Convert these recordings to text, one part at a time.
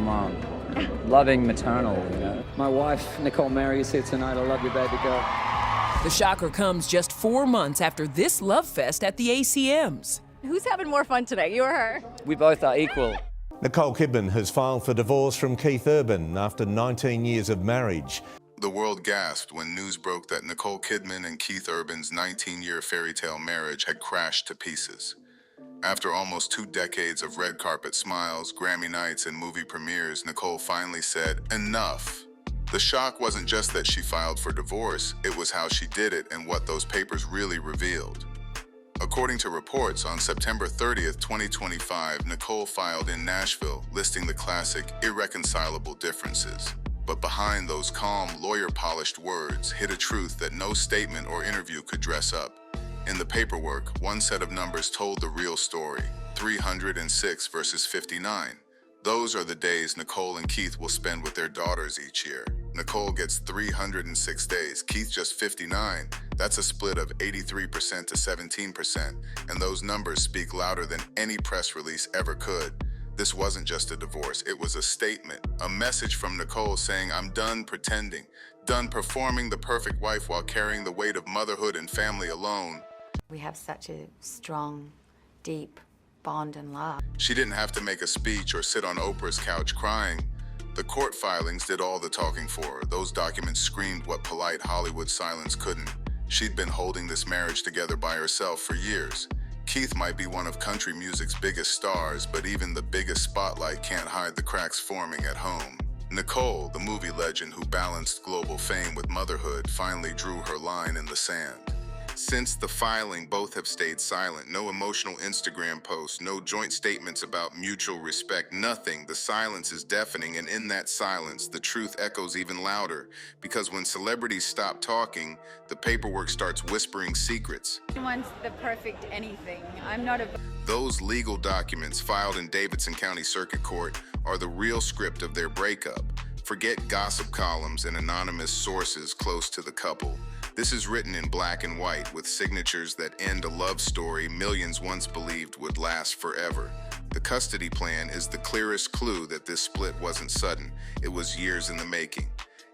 mom. Loving maternal, you know. My wife, Nicole Mary, is here tonight. I love you, baby girl. The shocker comes just 4 months after this love fest at the ACMs. Who's having more fun today, you or her? We both are equal. Nicole Kidman has filed for divorce from Keith Urban after 19 years of marriage. The world gasped when news broke that Nicole Kidman and Keith Urban's 19-year fairy tale marriage had crashed to pieces. After almost 2 decades of red carpet smiles, Grammy nights, and movie premieres, Nicole finally said, "Enough." The shock wasn't just that she filed for divorce, it was how she did it and what those papers really revealed. According to reports, on September 30th, 2025, Nicole filed in Nashville, listing the classic irreconcilable differences. But behind those calm, lawyer-polished words hid a truth that no statement or interview could dress up. In the paperwork, one set of numbers told the real story, 306 versus 59. Those are the days Nicole and Keith will spend with their daughters each year. Nicole gets 306 days, Keith just 59. That's a split of 83% to 17%, and those numbers speak louder than any press release ever could. This wasn't just a divorce, it was a statement, a message from Nicole saying, "I'm done pretending, done performing the perfect wife while carrying the weight of motherhood and family alone." We have such a strong, deep bond and love. She didn't have to make a speech or sit on Oprah's couch crying. The court filings did all the talking for her. Those documents screamed what polite Hollywood silence couldn't. She'd been holding this marriage together by herself for years. Keith might be one of country music's biggest stars, but even the biggest spotlight can't hide the cracks forming at home. Nicole, the movie legend who balanced global fame with motherhood, finally drew her line in the sand. Since the filing, both have stayed silent. No emotional Instagram posts, no joint statements about mutual respect, nothing. The silence is deafening, and in that silence, the truth echoes even louder. Because when celebrities stop talking, the paperwork starts whispering secrets. Everyone's the perfect anything. I'm not a... Those legal documents filed in Davidson County Circuit Court are the real script of their breakup. Forget gossip columns and anonymous sources close to the couple. This is written in black and white with signatures that end a love story millions once believed would last forever. The custody plan is the clearest clue that this split wasn't sudden. It was years in the making.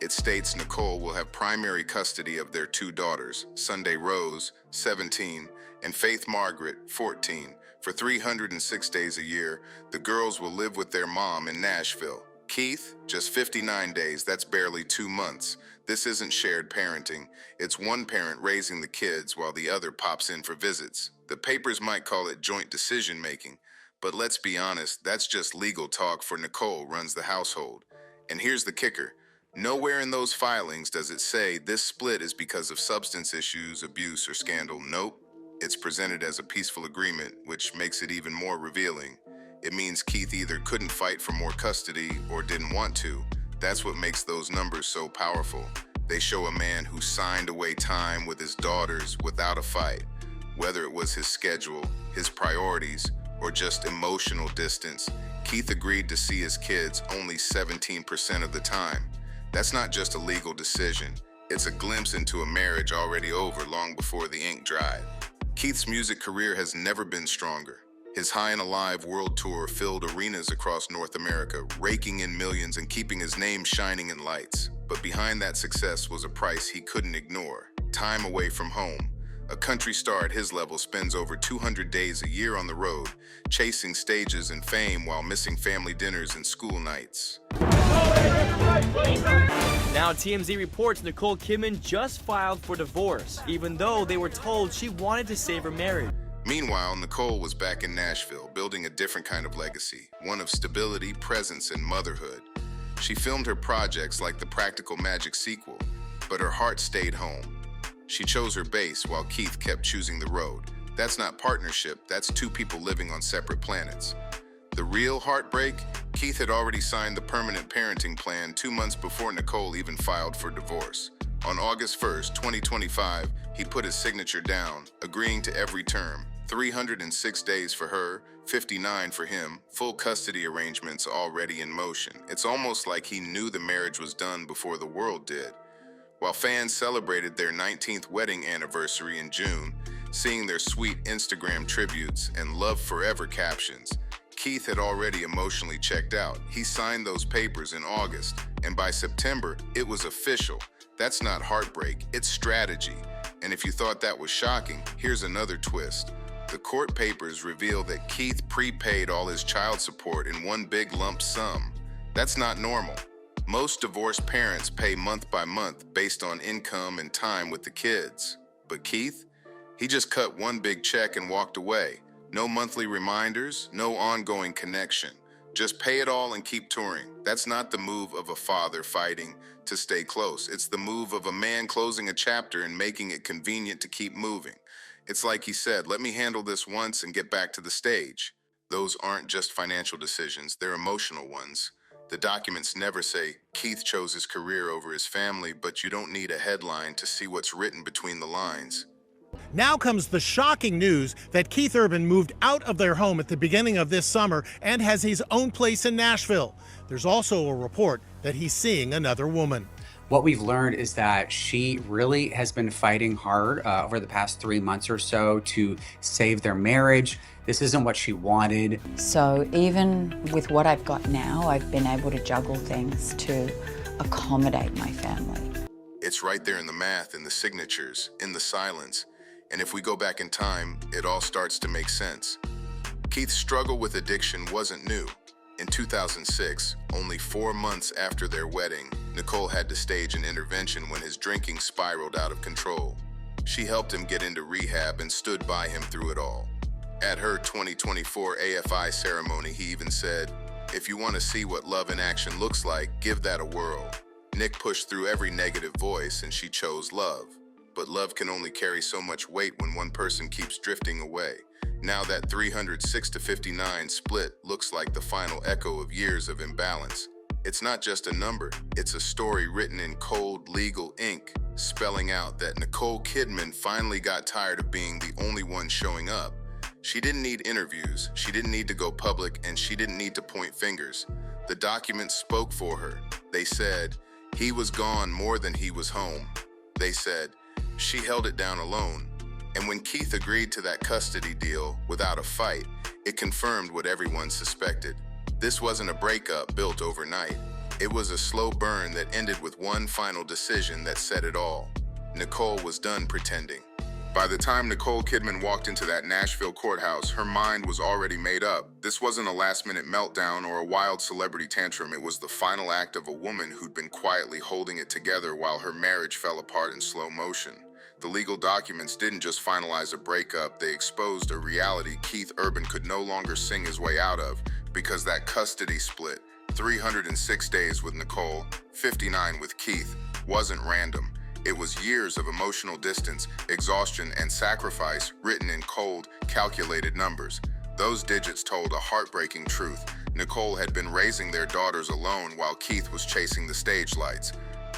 It states Nicole will have primary custody of their 2 daughters, Sunday Rose, 17, and Faith Margaret, 14. For 306 days a year, the girls will live with their mom in Nashville. Keith, just 59 days, that's barely 2 months. This isn't shared parenting. It's one parent raising the kids while the other pops in for visits. The papers might call it joint decision-making, but let's be honest, that's just legal talk for Nicole runs the household. And here's the kicker. Nowhere in those filings does it say this split is because of substance issues, abuse, or scandal. Nope. It's presented as a peaceful agreement, which makes it even more revealing. It means Keith either couldn't fight for more custody or didn't want to. That's what makes those numbers so powerful. They show a man who signed away time with his daughters without a fight. Whether it was his schedule, his priorities, or just emotional distance, Keith agreed to see his kids only 17% of the time. That's not just a legal decision. It's a glimpse into a marriage already over long before the ink dried. Keith's music career has never been stronger. His High and Alive world tour filled arenas across North America, raking in millions and keeping his name shining in lights. But behind that success was a price he couldn't ignore: time away from home. A country star at his level spends over 200 days a year on the road, chasing stages and fame while missing family dinners and school nights. Now TMZ reports Nicole Kidman just filed for divorce, even though they were told she wanted to save her marriage. Meanwhile, Nicole was back in Nashville, building a different kind of legacy, one of stability, presence, and motherhood. She filmed her projects like the Practical Magic sequel, but her heart stayed home. She chose her base while Keith kept choosing the road. That's not partnership, that's 2 people living on separate planets. The real heartbreak? Keith had already signed the permanent parenting plan 2 months before Nicole even filed for divorce. On August 1st, 2025, he put his signature down, agreeing to every term. 306 days for her, 59 for him, full custody arrangements already in motion. It's almost like he knew the marriage was done before the world did. While fans celebrated their 19th wedding anniversary in June, seeing their sweet Instagram tributes and love forever captions, Keith had already emotionally checked out. He signed those papers in August, and by September, it was official. That's not heartbreak, it's strategy. And if you thought that was shocking, here's another twist. The court papers reveal that Keith prepaid all his child support in one big lump sum. That's not normal. Most divorced parents pay month by month based on income and time with the kids. But Keith? He just cut one big check and walked away. No monthly reminders, no ongoing connection. Just pay it all and keep touring. That's not the move of a father fighting to stay close. It's the move of a man closing a chapter and making it convenient to keep moving. It's like he said, let me handle this once and get back to the stage. Those aren't just financial decisions, they're emotional ones. The documents never say Keith chose his career over his family, but you don't need a headline to see what's written between the lines. Now comes the shocking news that Keith Urban moved out of their home at the beginning of this summer and has his own place in Nashville. There's also a report that he's seeing another woman. What we've learned is that she really has been fighting hard over the past 3 months or so to save their marriage. This isn't what she wanted. So even with what I've got now, I've been able to juggle things to accommodate my family. It's right there in the math, in the signatures, in the silence. And if we go back in time, it all starts to make sense. Keith's struggle with addiction wasn't new. In 2006, only 4 months after their wedding, Nicole had to stage an intervention when his drinking spiraled out of control. She helped him get into rehab and stood by him through it all. At her 2024 AFI ceremony, he even said, "If you want to see what love in action looks like, give that a whirl." Nick pushed through every negative voice and she chose love. But love can only carry so much weight when one person keeps drifting away. Now that 306-59 split looks like the final echo of years of imbalance. It's not just a number, it's a story written in cold legal ink, spelling out that Nicole Kidman finally got tired of being the only one showing up. She didn't need interviews, she didn't need to go public, and she didn't need to point fingers. The documents spoke for her. They said, he was gone more than he was home. They said, she held it down alone. And when Keith agreed to that custody deal without a fight, it confirmed what everyone suspected. This wasn't a breakup built overnight. It was a slow burn that ended with one final decision that said it all. Nicole was done pretending. By the time Nicole Kidman walked into that Nashville courthouse, her mind was already made up. This wasn't a last-minute meltdown or a wild celebrity tantrum. It was the final act of a woman who'd been quietly holding it together while her marriage fell apart in slow motion. The legal documents didn't just finalize a breakup, they exposed a reality Keith Urban could no longer sing his way out of, because that custody split, 306 days with Nicole, 59 with Keith, wasn't random. It was years of emotional distance, exhaustion, and sacrifice written in cold, calculated numbers. Those digits told a heartbreaking truth. Nicole had been raising their daughters alone while Keith was chasing the stage lights.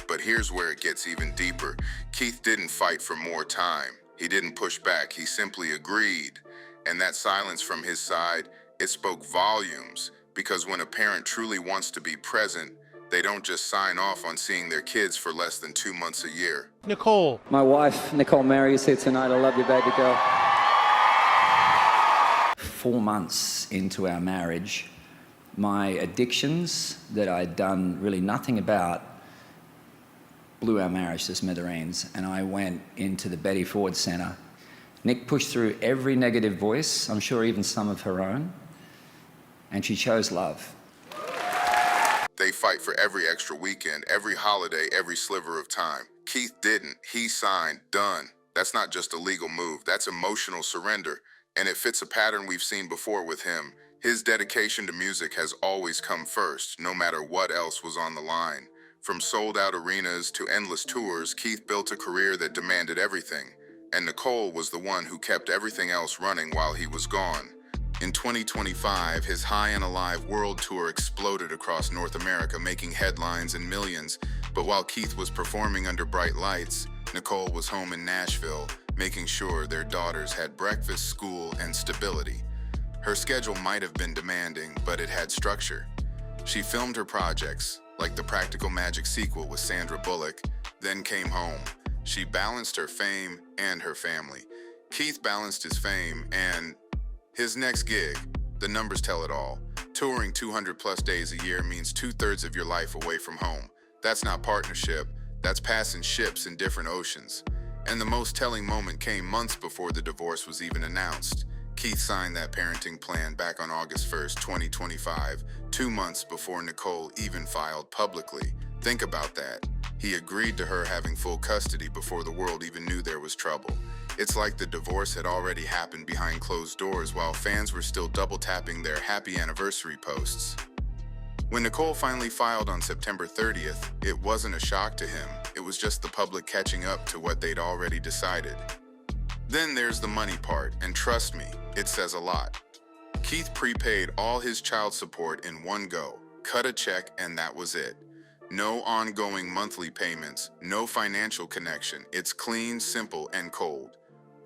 But here's where it gets even deeper. Keith didn't fight for more time. He didn't push back, he simply agreed. And that silence from his side, it spoke volumes. Because when a parent truly wants to be present, they don't just sign off on seeing their kids for less than 2 months a year. Nicole. My wife, Nicole Mary, is here tonight. I love you, baby girl. 4 months into our marriage, my addictions that I'd done really nothing about blew our marriage to smithereens, and I went into the Betty Ford Center. Nick pushed through every negative voice, I'm sure even some of her own, and she chose love. They fight for every extra weekend, every holiday, every sliver of time. Keith didn't. He signed, done. That's not just a legal move, that's emotional surrender. And it fits a pattern we've seen before with him. His dedication to music has always come first, no matter what else was on the line. From sold-out arenas to endless tours, Keith built a career that demanded everything. And Nicole was the one who kept everything else running while he was gone. In 2025, his High and Alive world tour exploded across North America, making headlines and millions. But while Keith was performing under bright lights, Nicole was home in Nashville, making sure their daughters had breakfast, school, and stability. Her schedule might have been demanding, but it had structure. She filmed her projects, like the Practical Magic sequel with Sandra Bullock, then came home. She balanced her fame and her family. Keith balanced his fame and his next gig, The numbers tell it all. Touring 200+ days a year means 2/3 of your life away from home. That's not partnership, that's passing ships in different oceans. And the most telling moment came months before the divorce was even announced. Keith signed that parenting plan back on August 1st, 2025, 2 months before Nicole even filed publicly. Think about that. He agreed to her having full custody before the world even knew there was trouble. It's like the divorce had already happened behind closed doors while fans were still double-tapping their happy anniversary posts. When Nicole finally filed on September 30th, it wasn't a shock to him. It was just the public catching up to what they'd already decided. Then there's the money part, and trust me, it says a lot. Keith prepaid all his child support in one go, cut a check, and that was it. No ongoing monthly payments, no financial connection. It's clean, simple, and cold.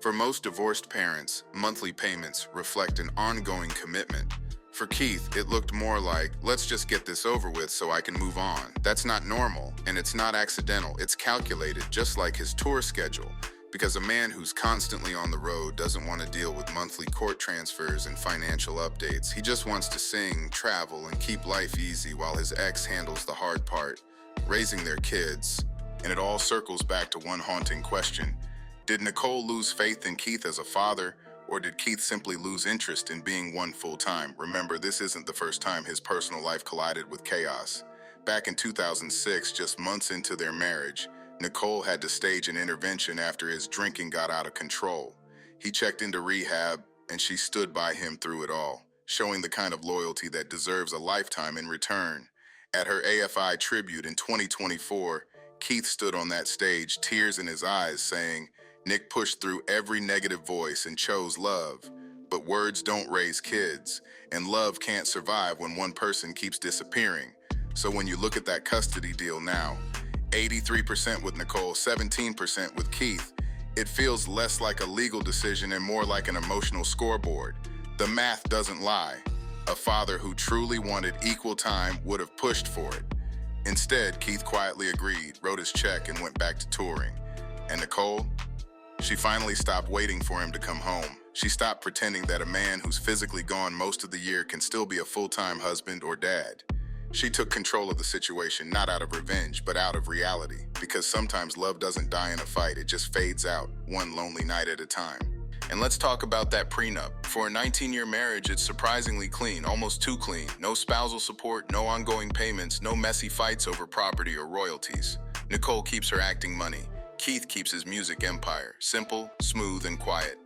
For most divorced parents, monthly payments reflect an ongoing commitment. For Keith, it looked more like, let's just get this over with so I can move on. That's not normal, and it's not accidental. It's calculated, just like his tour schedule. Because a man who's constantly on the road doesn't want to deal with monthly court transfers and financial updates. He just wants to sing, travel, and keep life easy while his ex handles the hard part, raising their kids. And it all circles back to one haunting question. Did Nicole lose faith in Keith as a father, or did Keith simply lose interest in being one full-time? Remember, this isn't the first time his personal life collided with chaos. Back in 2006, just months into their marriage, Nicole had to stage an intervention after his drinking got out of control. He checked into rehab, and she stood by him through it all, showing the kind of loyalty that deserves a lifetime in return. At her AFI tribute in 2024, Keith stood on that stage, tears in his eyes, saying, "Nick pushed through every negative voice and chose love. But words don't raise kids, and love can't survive when one person keeps disappearing." So when you look at that custody deal now, 83% with Nicole, 17% with Keith, it feels less like a legal decision and more like an emotional scoreboard. The math doesn't lie. A father who truly wanted equal time would have pushed for it. Instead, Keith quietly agreed, wrote his check, and went back to touring. And Nicole? She finally stopped waiting for him to come home. She stopped pretending that a man who's physically gone most of the year can still be a full-time husband or dad. She took control of the situation, not out of revenge, but out of reality. Because sometimes love doesn't die in a fight, it just fades out, one lonely night at a time. And let's talk about that prenup. For a 19-year marriage, it's surprisingly clean, almost too clean. No spousal support, no ongoing payments, no messy fights over property or royalties. Nicole keeps her acting money. Keith keeps his music empire. Simple, smooth, and quiet.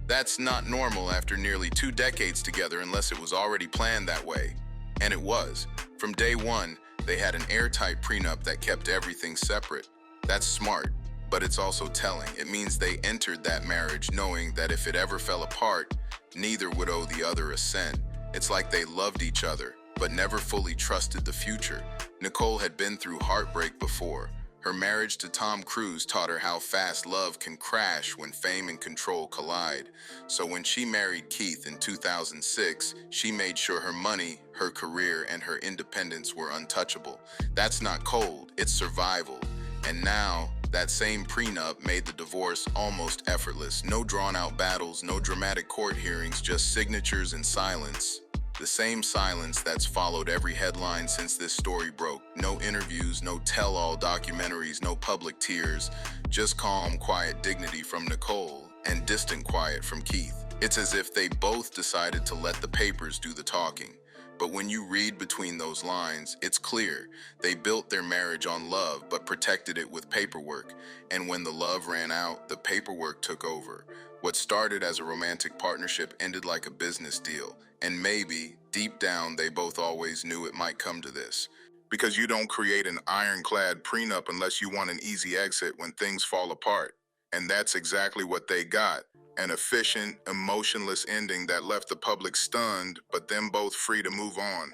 That's not normal after nearly 2 decades together unless it was already planned that way. And it was. From day one, they had an airtight prenup that kept everything separate. That's smart, but it's also telling. It means they entered that marriage knowing that if it ever fell apart, neither would owe the other a cent. It's like they loved each other, but never fully trusted the future. Nicole had been through heartbreak before. Her marriage to Tom Cruise taught her how fast love can crash when fame and control collide. So when she married Keith in 2006, she made sure her money, her career, and her independence were untouchable. That's not cold, it's survival. And now, that same prenup made the divorce almost effortless. No drawn-out battles, no dramatic court hearings, just signatures and silence. The same silence that's followed every headline since this story broke. No interviews, no tell-all documentaries, no public tears. Just calm, quiet dignity from Nicole and distant quiet from Keith. It's as if they both decided to let the papers do the talking. But when you read between those lines, it's clear. They built their marriage on love, but protected it with paperwork. And when the love ran out, the paperwork took over. What started as a romantic partnership ended like a business deal. And maybe, deep down, they both always knew it might come to this. Because you don't create an ironclad prenup unless you want an easy exit when things fall apart. And that's exactly what they got. An efficient, emotionless ending that left the public stunned, but them both free to move on.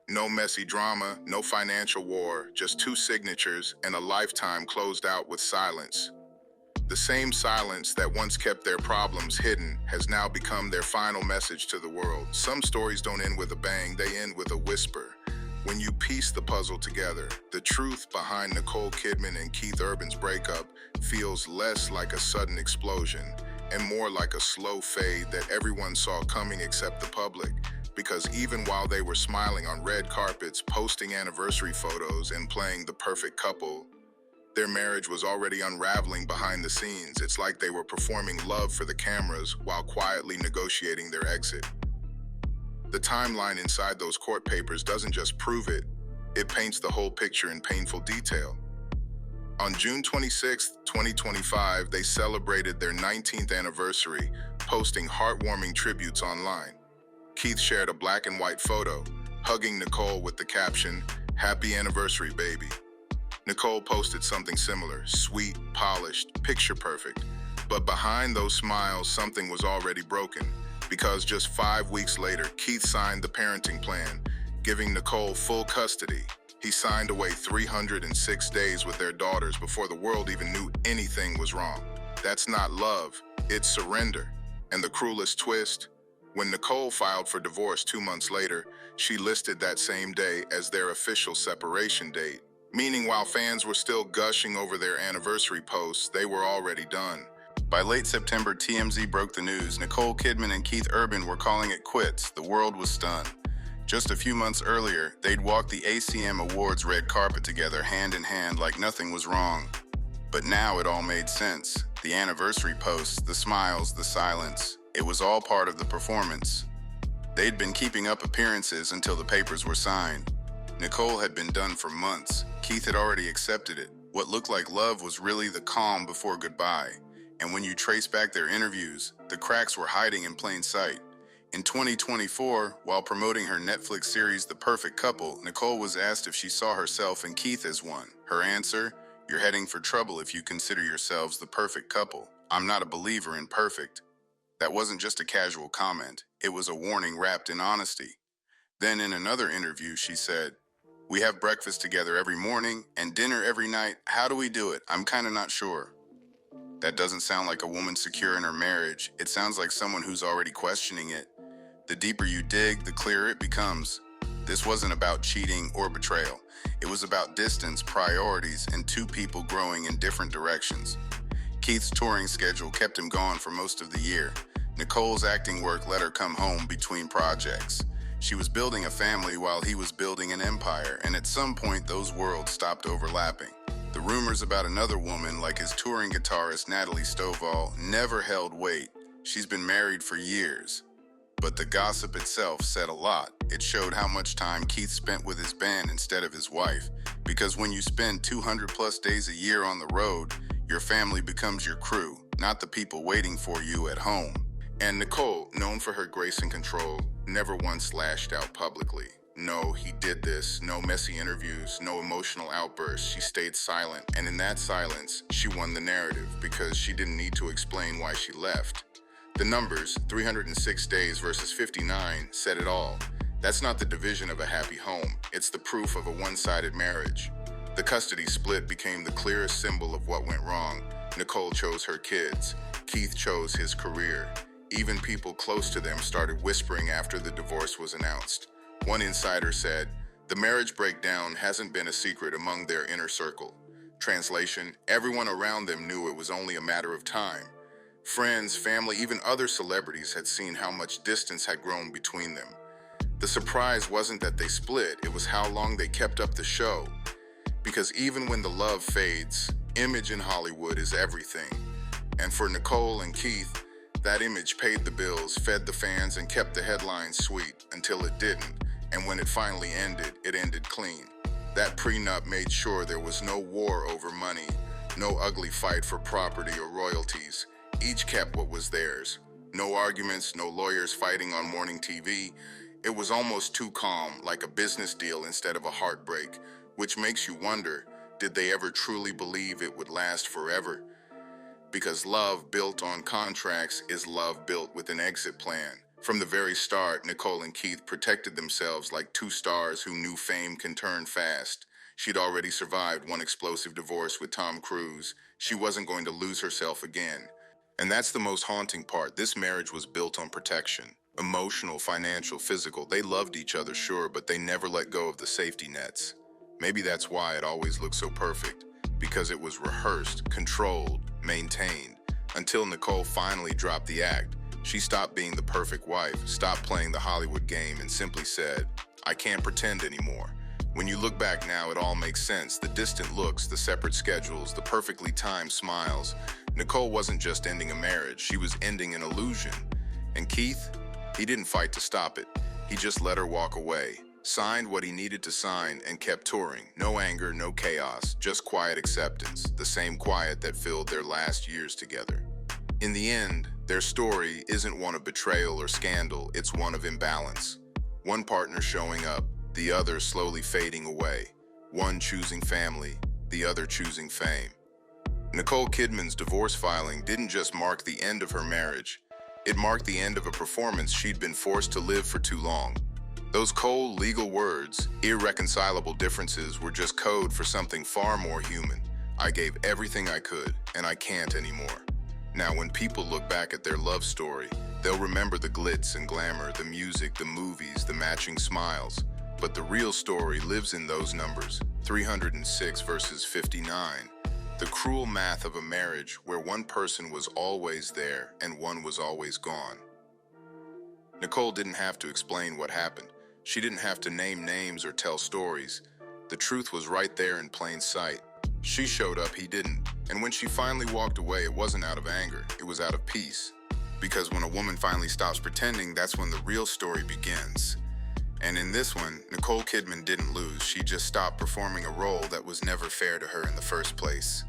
No messy drama, no financial war, just 2 signatures and a lifetime closed out with silence. The same silence that once kept their problems hidden has now become their final message to the world. Some stories don't end with a bang, they end with a whisper. When you piece the puzzle together, the truth behind Nicole Kidman and Keith Urban's breakup feels less like a sudden explosion and more like a slow fade that everyone saw coming except the public. because even while they were smiling on red carpets, posting anniversary photos, and playing the perfect couple, their marriage was already unraveling behind the scenes. It's like they were performing love for the cameras while quietly negotiating their exit. The timeline inside those court papers doesn't just prove it, it paints the whole picture in painful detail. On June 26, 2025, they celebrated their 19th anniversary, posting heartwarming tributes online. Keith shared a black and white photo, hugging Nicole with the caption, "Happy anniversary, baby." Nicole posted something similar, sweet, polished, picture perfect. But behind those smiles, something was already broken, because just 5 weeks later, Keith signed the parenting plan, giving Nicole full custody. He signed away 306 days with their daughters before the world even knew anything was wrong. That's not love, it's surrender. And the cruelest twist, when Nicole filed for divorce 2 months later, she listed that same day as their official separation date. Meaning while fans were still gushing over their anniversary posts, they were already done. By late September, TMZ broke the news. Nicole Kidman and Keith Urban were calling it quits. The world was stunned. Just a few months earlier, they'd walked the ACM Awards red carpet together hand in hand like nothing was wrong. But now it all made sense. The anniversary posts, the smiles, the silence. It was all part of the performance. They'd been keeping up appearances until the papers were signed. Nicole had been done for months. Keith had already accepted it. What looked like love was really the calm before goodbye. And when you trace back their interviews, the cracks were hiding in plain sight. In 2024, while promoting her Netflix series The Perfect Couple, Nicole was asked if she saw herself and Keith as one. Her answer, "You're heading for trouble if you consider yourselves the perfect couple. I'm not a believer in perfect." That wasn't just a casual comment. It was a warning wrapped in honesty. Then in another interview, she said, "We have breakfast together every morning and dinner every night. How do we do it? I'm kind of not sure." That doesn't sound like a woman secure in her marriage. It sounds like someone who's already questioning it. The deeper you dig, the clearer it becomes. This wasn't about cheating or betrayal. It was about distance, priorities, and two people growing in different directions. Keith's touring schedule kept him gone for most of the year. Nicole's acting work let her come home between projects. She was building a family while he was building an empire, and at some point those worlds stopped overlapping. The rumors about another woman, like his touring guitarist Natalie Stovall, never held weight. She's been married for years. But the gossip itself said a lot. It showed how much time Keith spent with his band instead of his wife. Because when you spend 200+ days a year on the road, your family becomes your crew, not the people waiting for you at home. And Nicole, known for her grace and control, never once lashed out publicly. No, he did this, no messy interviews, no emotional outbursts. She stayed silent, and in that silence, she won the narrative because she didn't need to explain why she left. The numbers, 306 days versus 59, said it all. That's not the division of a happy home. It's the proof of a one-sided marriage. The custody split became the clearest symbol of what went wrong. Nicole chose her kids. Keith chose his career. Even people close to them started whispering after the divorce was announced. One insider said, "The marriage breakdown hasn't been a secret among their inner circle." Translation, everyone around them knew it was only a matter of time. Friends, family, even other celebrities had seen how much distance had grown between them. The surprise wasn't that they split, it was how long they kept up the show. Because even when the love fades, image in Hollywood is everything. And for Nicole and Keith, that image paid the bills, fed the fans, and kept the headlines sweet until it didn't. And when it finally ended, it ended clean. That prenup made sure there was no war over money, no ugly fight for property or royalties. Each kept what was theirs. No arguments, no lawyers fighting on morning TV. It was almost too calm, like a business deal instead of a heartbreak, which makes you wonder, did they ever truly believe it would last forever? Because love built on contracts is love built with an exit plan. From the very start, Nicole and Keith protected themselves like two stars who knew fame can turn fast. She'd already survived one explosive divorce with Tom Cruise. She wasn't going to lose herself again. And that's the most haunting part. This marriage was built on protection. Emotional, financial, physical. They loved each other, sure, but they never let go of the safety nets. Maybe that's why it always looked so perfect. Because it was rehearsed, controlled, maintained. Until Nicole finally dropped the act. She stopped being the perfect wife, stopped playing the Hollywood game, and simply said, "I can't pretend anymore." When you look back now, it all makes sense. The distant looks, the separate schedules, the perfectly timed smiles. Nicole wasn't just ending a marriage, she was ending an illusion. And Keith, he didn't fight to stop it. He just let her walk away, signed what he needed to sign, and kept touring. No anger, no chaos, just quiet acceptance, the same quiet that filled their last years together. In the end, their story isn't one of betrayal or scandal, it's one of imbalance. One partner showing up, the other slowly fading away. One choosing family, the other choosing fame. Nicole Kidman's divorce filing didn't just mark the end of her marriage, it marked the end of a performance she'd been forced to live for too long. Those cold legal words, irreconcilable differences, were just code for something far more human. I gave everything I could, and I can't anymore. Now, when people look back at their love story, they'll remember the glitz and glamour, the music, the movies, the matching smiles. But the real story lives in those numbers, 306 versus 59. The cruel math of a marriage where one person was always there and one was always gone. Nicole didn't have to explain what happened. She didn't have to name names or tell stories. The truth was right there in plain sight. She showed up, he didn't. And when she finally walked away, it wasn't out of anger, it was out of peace. Because when a woman finally stops pretending, that's when the real story begins. And in this one, Nicole Kidman didn't lose. She just stopped performing a role that was never fair to her in the first place.